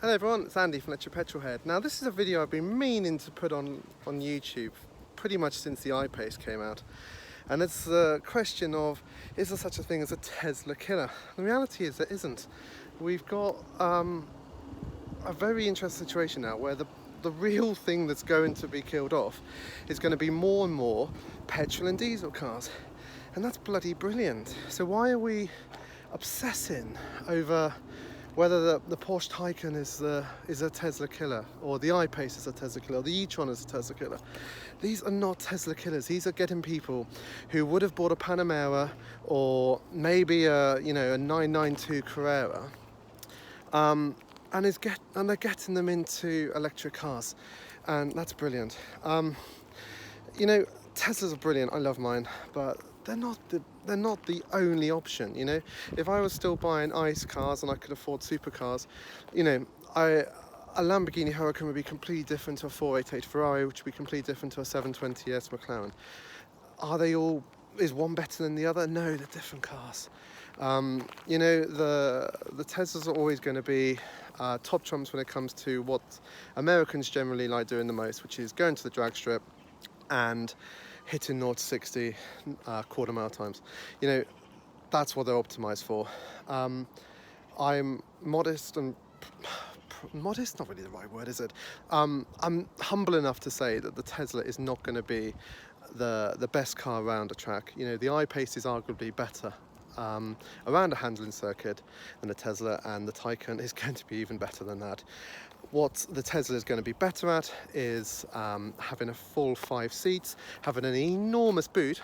Hello everyone, it's Andy from electricpetrolhead. Now this is a video I've been meaning to put on YouTube pretty much since the iPace came out. And it's the question of, is there such a thing as a Tesla killer? The reality is there isn't. We've got a very interesting situation now where the real thing that's going to be killed off is going to be more and more petrol and diesel cars. And that's bloody brilliant. So why are we obsessing over whether the Porsche Taycan is a Tesla killer, or the iPace is a Tesla killer, or the eTron is a Tesla killer? These are not Tesla killers. These are getting people who would have bought a Panamera or maybe a 992 Carrera, and they're getting them into electric cars, and that's brilliant. Teslas are brilliant. I love mine, but they're not the only option. If I was still buying ICE cars and I could afford supercars, a Lamborghini Huracan would be completely different to a 488 Ferrari, which would be completely different to a 720S McLaren. Is one better than the other? No, they're different cars. The Teslas are always going to be top trumps when it comes to what Americans generally like doing the most, which is going to the drag strip and hitting 0 to 60 quarter mile times. That's what they're optimized for. I'm modest, not really the right word, is it? I'm humble enough to say that the Tesla is not going to be the best car around a track. The iPace is arguably better around a handling circuit than the Tesla, and the Taycan is going to be even better than that. What the Tesla is going to be better at is having a full 5 seats, having an enormous boot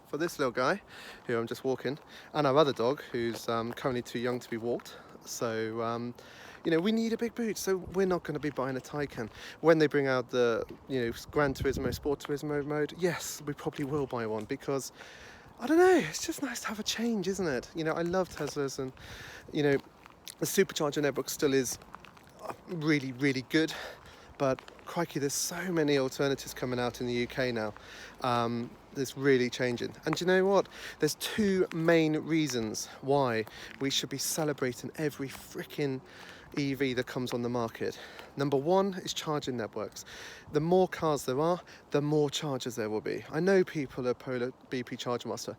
for this little guy, who I'm just walking, and our other dog, who's currently too young to be walked. So, we need a big boot, so we're not going to be buying a Taycan. When they bring out the, Gran Turismo, Sport Turismo mode, yes, we probably will buy one, because, I don't know, it's just nice to have a change, isn't it? I love Teslas, and, the supercharger network still is really, really good, but crikey, there's so many alternatives coming out in the UK now. It's really changing. And do you know what? There's 2 main reasons why we should be celebrating every freaking EV that comes on the market. Number 1 is charging networks. The more cars there are, the more chargers there will be. I know people at Polar BP Chargemaster,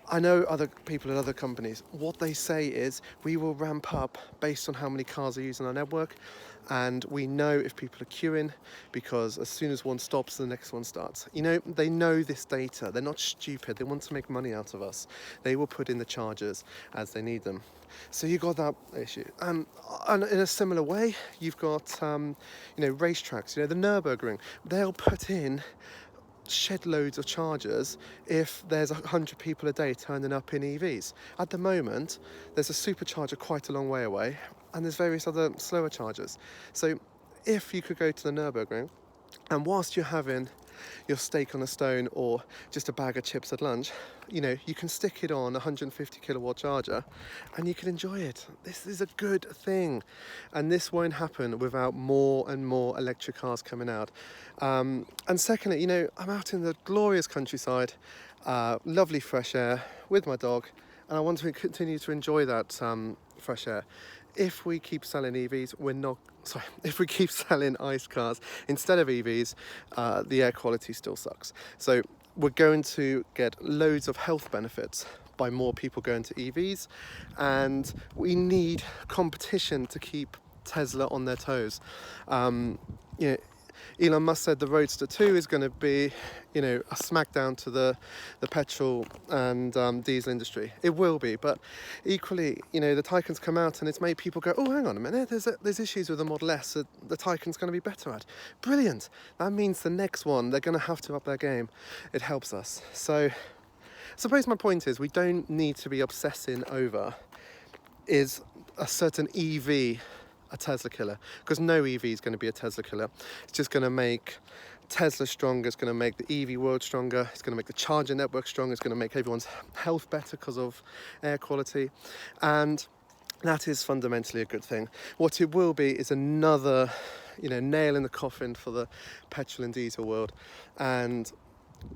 I know other people at other companies. What they say is, we will ramp up based on how many cars are using our network, and we know if people are queuing, because as soon as one stops, the next one starts. They know this data. They're not stupid. They want to make money out of us. They will put in the chargers as they need them. So you got that issue. And in a similar way, you've got racetracks. The Nürburgring. They'll put in shed loads of chargers if there's 100 people a day turning up in EVs. At the moment, there's a supercharger quite a long way away, and there's various other slower chargers. So if you could go to the Nürburgring, and whilst you're having your steak on a stone or just a bag of chips at lunch, you can stick it on a 150 kilowatt charger and you can enjoy it. This is a good thing, and this won't happen without more and more electric cars coming out. And secondly, I'm out in the glorious countryside, lovely fresh air with my dog, and I want to continue to enjoy that fresh air. If we keep selling if we keep selling ICE cars instead of EVs, the air quality still sucks. So we're going to get loads of health benefits by more people going to EVs, and we need competition to keep Tesla on their toes. Elon Musk said the Roadster 2 is going to be, a smackdown to the petrol and diesel industry. It will be, but equally, the Taycan's come out and it's made people go, oh, hang on a minute, there's issues with the Model S that the Taycan's going to be better at. Brilliant. That means the next one, they're going to have to up their game. It helps us. So, I suppose my point is, we don't need to be obsessing over, is a certain EV a Tesla killer, because no EV is going to be a Tesla killer. It's just going to make Tesla stronger, it's going to make the EV world stronger, it's going to make the charger network stronger, it's going to make everyone's health better because of air quality, and that is fundamentally a good thing. What it will be is another nail in the coffin for the petrol and diesel world, and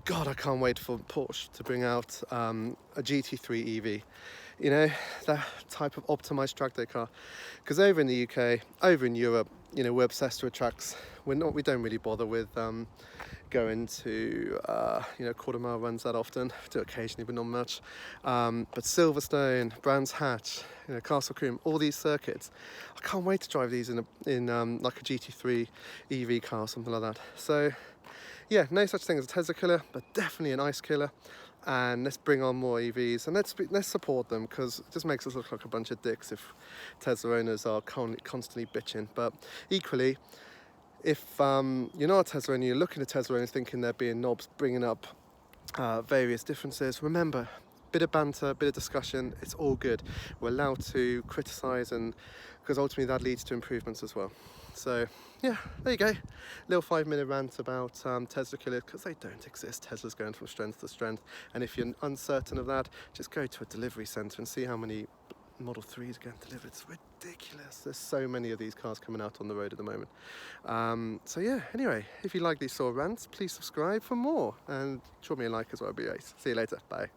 God, I can't wait for Porsche to bring out a GT3 EV. you know, that type of optimized track day car. Because over in the UK, over in Europe, you know, we're obsessed with tracks. We don't really bother with going to you know, quarter mile runs that often. Do it occasionally, but not much. But Silverstone, Brands Hatch, you know, Castle Combe, all these circuits, I can't wait to drive these in like a GT3 EV car or something like that. So yeah, no such thing as a Tesla killer, but definitely an ICE killer. And let's bring on more EVs, and let's support them, because it just makes us look like a bunch of dicks if Tesla owners are constantly bitching. But equally, if you're not a Tesla owner, you're looking at Tesla owners thinking they're being knobs, bringing up various differences, remember, bit of banter, bit of discussion, it's all good. We're allowed to criticise, and because ultimately that leads to improvements as well. So yeah, there you go, little 5-minute rant about Tesla killers, because they don't exist. Tesla's going from strength to strength, and if you're uncertain of that, just go to a delivery centre and see how many Model 3s are getting delivered. It's ridiculous. There's so many of these cars coming out on the road at the moment. So yeah, anyway, if you like these sort of rants, please subscribe for more, and drop me a like as well, it'd be nice. See you later, bye.